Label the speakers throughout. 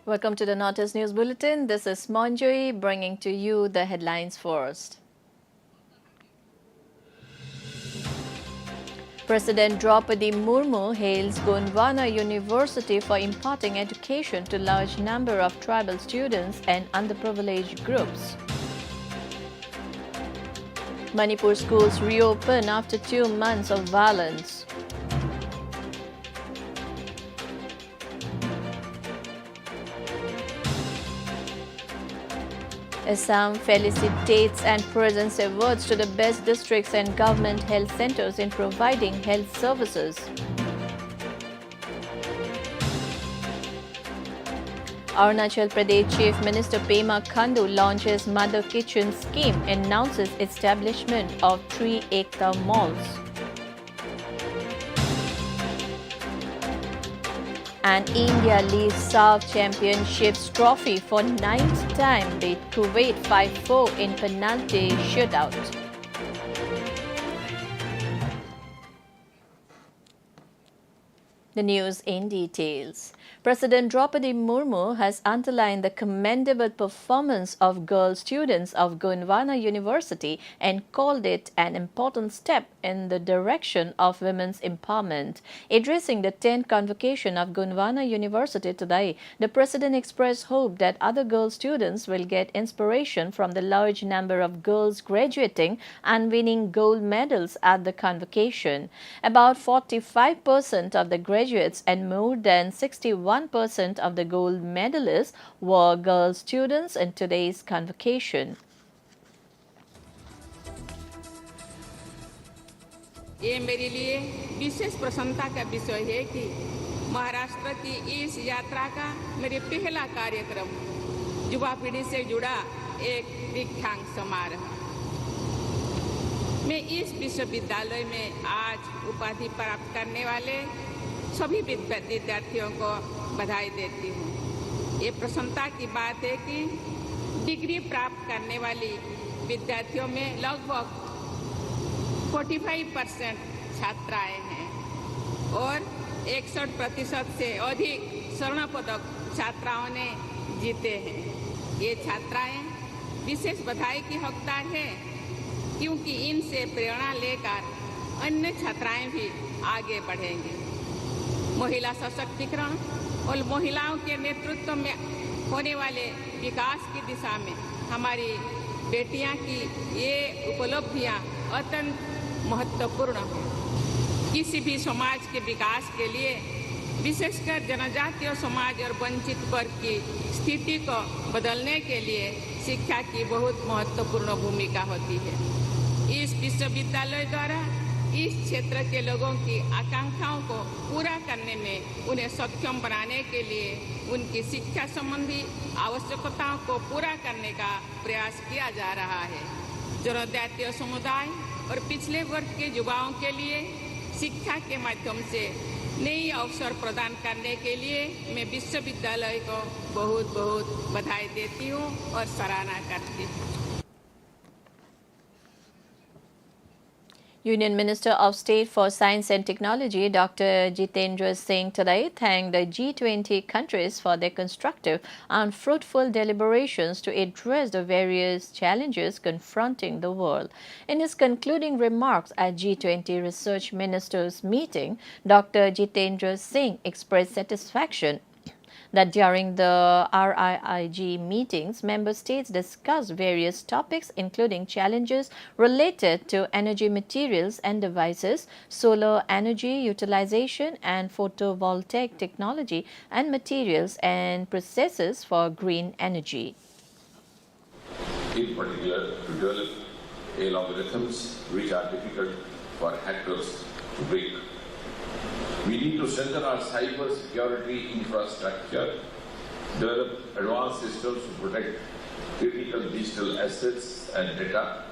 Speaker 1: Welcome to the Notice News Bulletin. This is Mon-Fri bringing to you the headlines first. President Draupadi Murmu hails Gondwana University for imparting education to large number of tribal students and underprivileged groups. Manipur schools reopen after 2 months of violence. Assam felicitates and presents awards to the best districts and government health centers in providing health services. Arunachal Pradesh Chief Minister Pema Khandu launches Mother Kitchen scheme and announces establishment of 3 Ekta malls. And India leads South Championships trophy for 9th time, beat Kuwait 5-4 in penalty shootout. The news in details. President Draupadi Murmu has underlined the commendable performance of girl students of Gondwana University and called it an important step in the direction of women's empowerment. Addressing the 10th convocation of Gondwana University today, the President expressed hope that other girl students will get inspiration from the large number of girls graduating and winning gold medals at the convocation. About 45% of the graduates and more than 61% of the gold medalists were girl students in today's convocation.
Speaker 2: ये मेरे लिए विशेष प्रसन्नता का विषय है कि महाराष्ट्र की इस यात्रा का मेरे पहला कार्यक्रम युवा पीढ़ी से जुड़ा एक दीक्षांत समारोह। मैं इस विश्वविद्यालय में आज उपाधि प्राप्त करने वाले सभी विद्यार्थियों को बधाई देती हूँ। ये प्रसन्नता की बात है कि डिग्री प्राप्त करने वाली विद्यार्थियों में लगभग 45% छात्राएं हैं और 61% से अधिक स्वर्ण पदक छात्राओं ने जीते हैं। ये छात्राएं विशेष बधाई की हकदार हैं क्योंकि इनसे प्रेरणा लेकर अन्य छात्राएं भी आगे बढ़ेंगी। महिला सशक्तिकरण और महिलाओं के नेतृत्व में होने वाले विकास की दिशा में हमारी बेटियां की ये उपलब्धियां अत्यंत महत्वपूर्ण है। किसी भी समाज के विकास के लिए विशेषकर जनजातीय समाज और वंचित वर्ग की स्थिति को बदलने के लिए शिक्षा की बहुत महत्वपूर्ण भूमिका होती है। इस विश्वविद्यालय द्वारा इस क्षेत्र के लोगों की आकांक्षाओं को पूरा करने में उन्हें सक्षम बनाने के लिए उनकी शिक्षा संबंधी आवश्यकताओं को पूरा करने का प्रयास किया जा रहा है। जनजातीय समुदाय और पिछले वर्ग के युवाओं के लिए शिक्षा के माध्यम से नई अवसर प्रदान करने के लिए मैं विश्वविद्यालय को बहुत बहुत बधाई देती हूँ और सराहना करती हूँ।
Speaker 1: Union Minister of State for Science and Technology, Dr. Jitendra Singh, today thanked the G20 countries for their constructive and fruitful deliberations to address the various challenges confronting the world. In his concluding remarks at G20 Research Ministers meeting, Dr. Jitendra Singh expressed satisfaction that during the RIIG meetings, member states discussed various topics including challenges related to energy materials and devices, solar energy utilization and photovoltaic technology and materials and processes for green energy.
Speaker 3: In particular, to develop algorithms which are difficult for hackers to break. We need to strengthen our cyber security infrastructure, develop advanced systems to protect critical digital assets and data,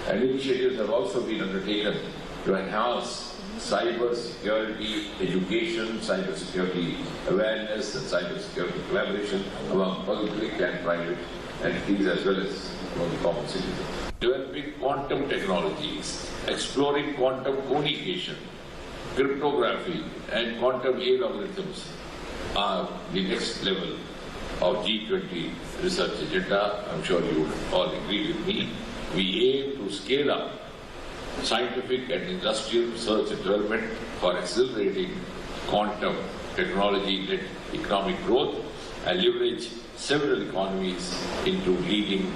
Speaker 3: and initiatives have also been undertaken to enhance cyber security education, cyber security awareness and cyber security collaboration among public and private entities as well as among the common citizens. Developing quantum technologies, exploring quantum communication, cryptography and quantum algorithms are the next level of G20 research agenda. I'm sure you all agree with me. We aim to scale up scientific and industrial research and development for accelerating quantum technology-led economic growth and leverage several economies into a leading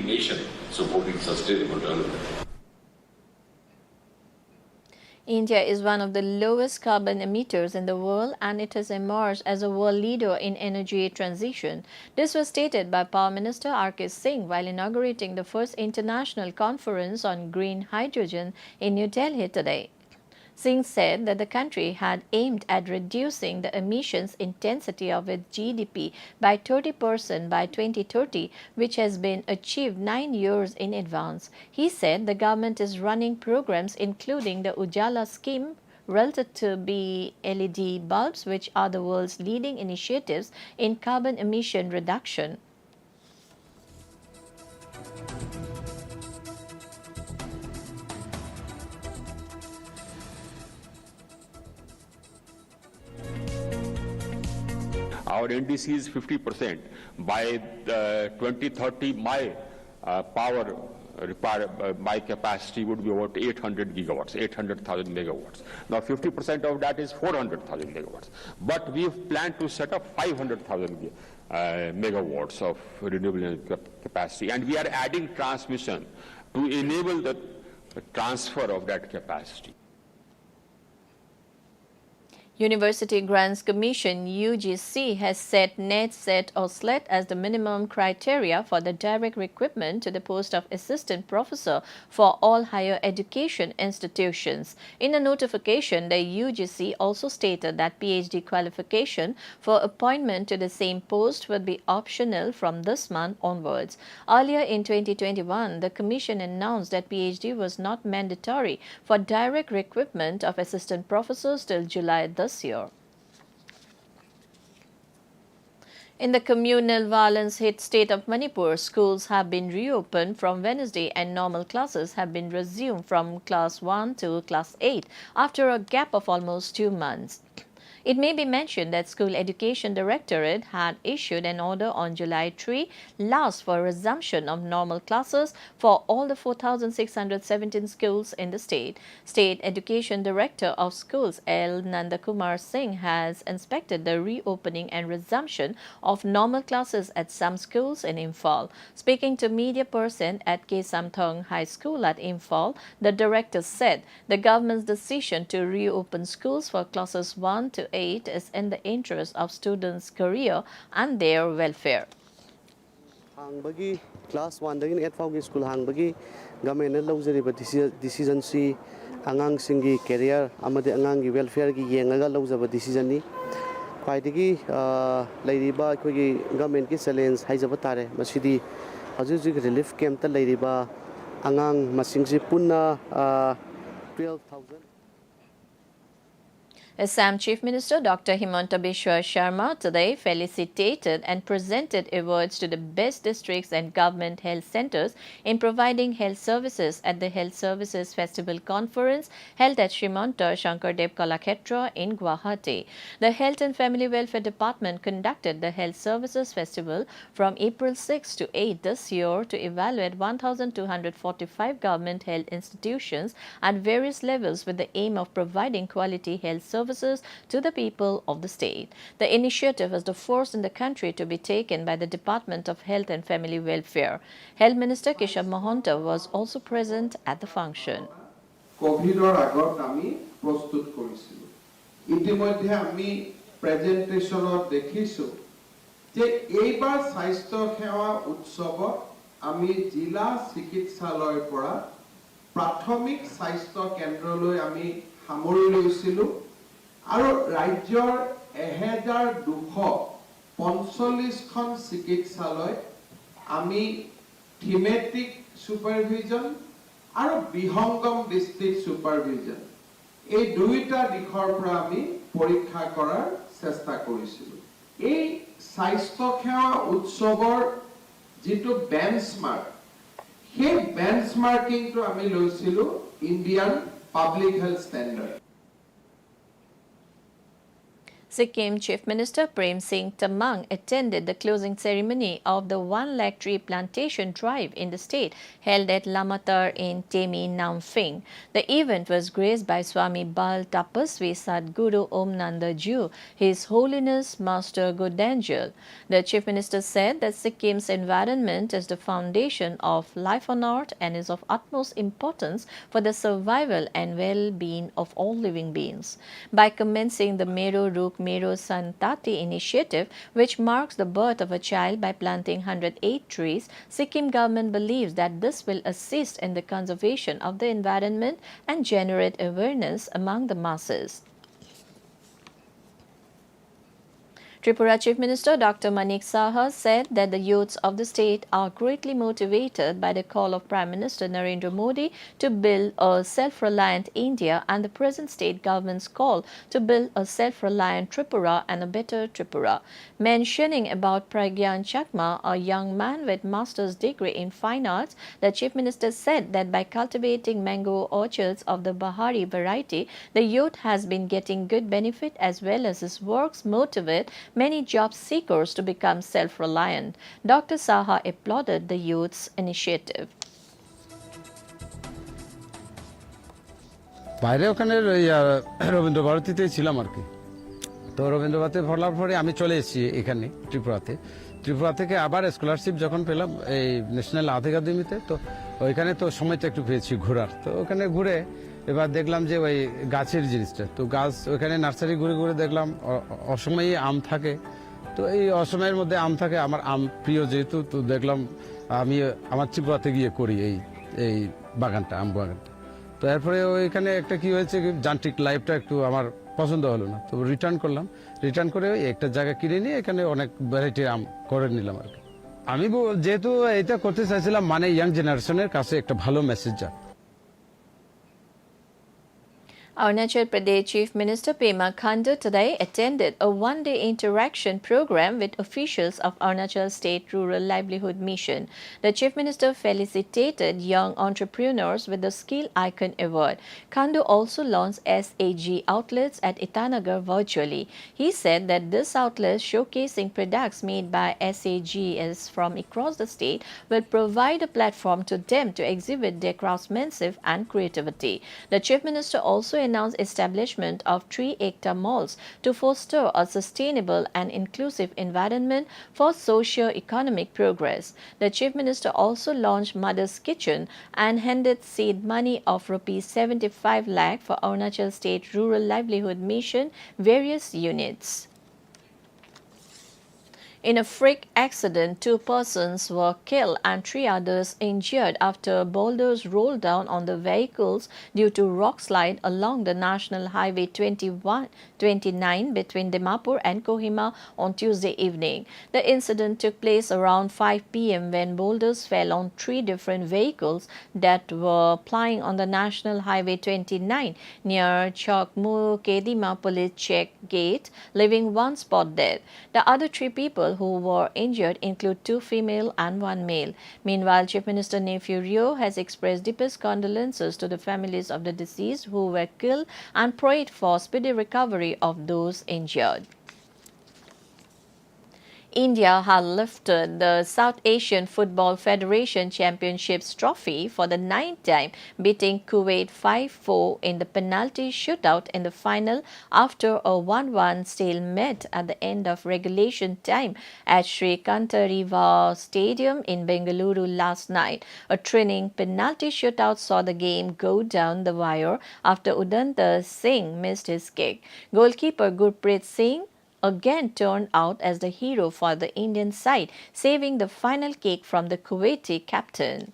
Speaker 3: nation supporting sustainable development.
Speaker 1: India is one of the lowest carbon emitters in the world, and it has emerged as a world leader in energy transition. This was stated by Power Minister R.K. Singh while inaugurating the first international conference on green hydrogen in New Delhi today. Singh said that the country had aimed at reducing the emissions intensity of its GDP by 30% by 2030, which has been achieved 9 years in advance. He said the government is running programs including the Ujala scheme related to LED bulbs, which are the world's leading initiatives in carbon emission reduction.
Speaker 4: Our NDC is 50%. By 2030, my my capacity would be about 800 gigawatts, 800,000 megawatts. Now 50% of that is 400,000 megawatts. But we've planned to set up 500,000 megawatts of renewable energy capacity. And we are adding transmission to enable the transfer of that capacity.
Speaker 1: University Grants Commission UGC has set NET, SET or SLET as the minimum criteria for the direct recruitment to the post of assistant professor for all higher education institutions. In a notification, the UGC also stated that PhD qualification for appointment to the same post would be optional from this month onwards. Earlier in 2021, the Commission announced that PhD was not mandatory for direct recruitment of assistant professors till July this year. In the communal violence-hit state of Manipur, schools have been reopened from Wednesday and normal classes have been resumed from Class 1 to Class 8 after a gap of almost 2 months. It may be mentioned that School Education Directorate had issued an order on July 3 last for resumption of normal classes for all the 4,617 schools in the state. State Education Director of Schools L. Nandakumar Singh has inspected the reopening and resumption of normal classes at some schools in Imphal. Speaking to media person at K. Samthong High School at Imphal, the director said the government's decision to reopen schools for classes 1 to 8 is in the interest of students' career and their welfare.
Speaker 5: Class 1 dagin 8 fawgi school hangbagi government na lawjariba decision si angang singi career amade angang gi welfare gi yengaga lawjaba decision ni khwaidagi leiriba khogi government ki challenge haijaba tare masidi hajuji relief camp ta leiriba angang masingsi punna 12,000.
Speaker 1: Assam Chief Minister Dr. Himanta Biswa Sharma today felicitated and presented awards to the best districts and government health centers in providing health services at the Health Services Festival Conference held at Srimanta Shankardev Kalakshetra in Guwahati. The Health and Family Welfare Department conducted the Health Services Festival from April 6 to 8 this year to evaluate 1,245 government health institutions at various levels with the aim of providing quality health services to the people of the state. The initiative is the first in the country to be taken by the Department of Health and Family Welfare. Health Minister Keshav Mahanta was also present at the function.
Speaker 6: কোভিডৰ আগত আমি প্ৰস্তুত কৰিছিলো ইতিমধ্যে আমি প্ৰেজেন্টেশনত দেখিছো যে এইবাৰ স্বাস্থ্য সেৱা উৎসৱত আমি জিলা চিকিৎসালয়ৰ পৰা প্ৰাথমিক স্বাস্থ্য কেন্দ্ৰলৈ আমি সামৰি লৈছিলো আৰু ৰাজ্যৰ 1245 খন চিকিৎসালয় আমি থিমেটিক সুপাৰভিজন আৰু বিহংগম ডিস্ট্ৰিক্ট সুপাৰভিজন এই দুইটা দিশৰ পৰা আমি পৰীক্ষা কৰাৰ চেষ্টা কৰিছিলো এই স্বাস্থ্য সেৱা উৎসৱৰ যেটো বেঞ্চমাৰ্ক সেই বেঞ্চমাৰ্কিংটো আমি লৈছিলো Indian public health standard
Speaker 1: Sikkim Chief Minister Prem Singh Tamang attended the closing ceremony of the 1 lakh tree plantation drive in the state held at Lamatar in Temi, Namphing. The event was graced by Swami Bal Tapasvi Sadguru Om Nanda Ju, His Holiness Master Godangel. The Chief Minister said that Sikkim's environment is the foundation of life on earth and is of utmost importance for the survival and well-being of all living beings. By commencing the Mero Ruk Mero Santati initiative, which marks the birth of a child by planting 108 trees, Sikkim government believes that this will assist in the conservation of the environment and generate awareness among the masses. Tripura Chief Minister Dr. Manik Saha said that the youths of the state are greatly motivated by the call of Prime Minister Narendra Modi to build a self-reliant India and the present state government's call to build a self-reliant Tripura and a better Tripura. Mentioning about Pragyan Chakma, a young man with master's degree in fine arts, the Chief Minister said that by cultivating mango orchards of the Bahari variety, the youth has been getting good benefit as well as his works motivate many job seekers to become self-reliant. Dr. Saha applauded the youth's initiative.
Speaker 7: বাইরে ওখানে রবীন্দ্র ভারতীতে ছিলাম আর কি। তো রবীন্দ্র ভারতীতে পড়ার পরে আমি চলে এসেছি এখানে ত্রিপুরাতে। ত্রিপুরা থেকে আবার স্কলারশিপ যখন পেলাম এই ন্যাশনাল আর্ট একাডেমিতে, তো ওইখানে তো সময়টা একটু পেয়েছি ঘোরার। তো ওখানে ঘুরে এবার দেখলাম যে ওই গাছের জিনিসটা, তো গাছ ওইখানে নার্সারি ঘুরে ঘুরে দেখলাম অসময়ে আম থাকে। তো এই অসময়ের মধ্যে আম থাকে, আমার আম প্রিয় যেহেতু, তো দেখলাম আমি আমার ত্রিপুরাতে গিয়ে করি এই বাগানটা, আম বাগানটা। তো এরপরে ওইখানে একটা কি হয়েছে, যান্ত্রিক লাইফটা একটু আমার পছন্দ হলো না, তো রিটার্ন করলাম। রিটার্ন করে ওই একটা জায়গা কিনে নিয়ে এখানে অনেক ভ্যারাইটির আম করে নিলাম আর কি। আমি যেহেতু এটা করতে চাইছিলাম, মানে ইয়াং জেনারেশনের কাছে একটা ভালো মেসেজ যাক।
Speaker 1: Arunachal Pradesh Chief Minister Pema Khandu today attended a one-day interaction program with officials of Arunachal State Rural Livelihood Mission. The Chief Minister felicitated young entrepreneurs with the Skill Icon Award. Khandu also launched SAG outlets at Itanagar virtually. He said that this outlet showcasing products made by SAGs from across the state will provide a platform to them to exhibit their craftsmanship and creativity. The Chief Minister also announced establishment of 3 hectare malls to foster a sustainable and inclusive environment for socio-economic progress. The Chief Minister also launched Mother's Kitchen and handed seed money of Rs 75 lakh for Arunachal State Rural Livelihood Mission various units. In a freak accident, 2 persons were killed and 3 others injured after boulders rolled down on the vehicles due to rock slide along the National Highway 29 between Dimapur and Kohima on Tuesday evening. The incident took place around 5 p.m. when boulders fell on 3 different vehicles that were plying on the National Highway 29 near Chokmu Kedima Police Check Gate, leaving 1 spot dead. The other 3 people who were injured include 2 female and 1 male. Meanwhile, Chief Minister Nephew Rio has expressed deepest condolences to the families of the deceased who were killed and prayed for speedy recovery of those injured. India has lifted the South Asian Football Federation Championships trophy for the 9th time, beating Kuwait 5-4 in the penalty shootout in the final after a 1-1 stalemate at the end of regulation time at Sri Kantariva Stadium in Bengaluru last night. A training penalty shootout saw the game go down the wire after Udanta Singh missed his kick. Goalkeeper Gurpreet Singh again turned out as the hero for the Indian side, saving the final kick from the Kuwaiti captain.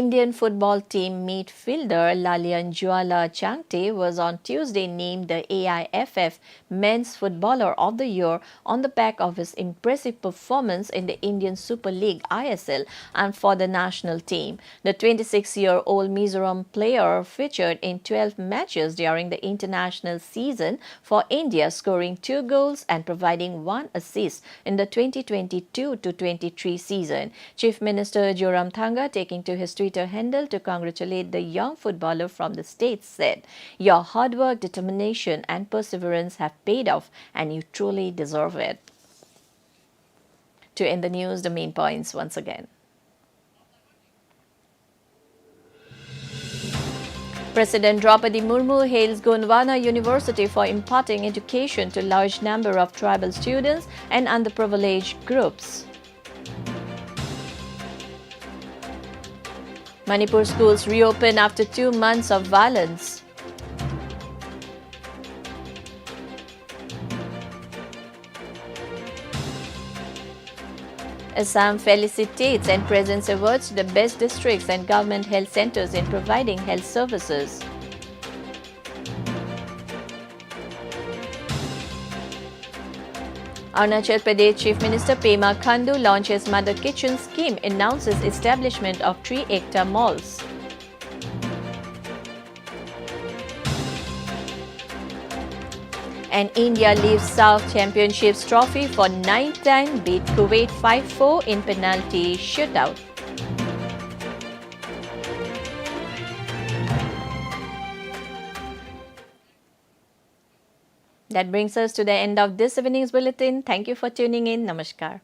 Speaker 1: Indian football team midfielder Lalian Jwala Changte was on Tuesday named the AIFF Men's Footballer of the Year on the back of his impressive performance in the Indian Super League ISL and for the national team. The 26-year-old Mizoram player featured in 12 matches during the international season for India, scoring 2 goals and providing 1 assist in the 2022-23 season. Chief Minister Joramthanga taking to his Twitter handle to congratulate the young footballer from the States said, "Your hard work, determination and perseverance have paid off and you truly deserve it." To end the news, the main points once again. President Draupadi Murmu hails Gondwana University for imparting education to large number of tribal students and underprivileged groups. Manipur schools reopen after 2 months of violence. Assam felicitates and presents awards to the best districts and government health centers in providing health services. Arunachal Pradesh Chief Minister Pema Khandu launches Mother Kitchen scheme, announces establishment of 3-hectare malls. And India leaves South Championships trophy for 9th time, beat Kuwait 5-4 in penalty shootout. That brings us to the end of this evening's bulletin. Thank you for tuning in. Namaskar.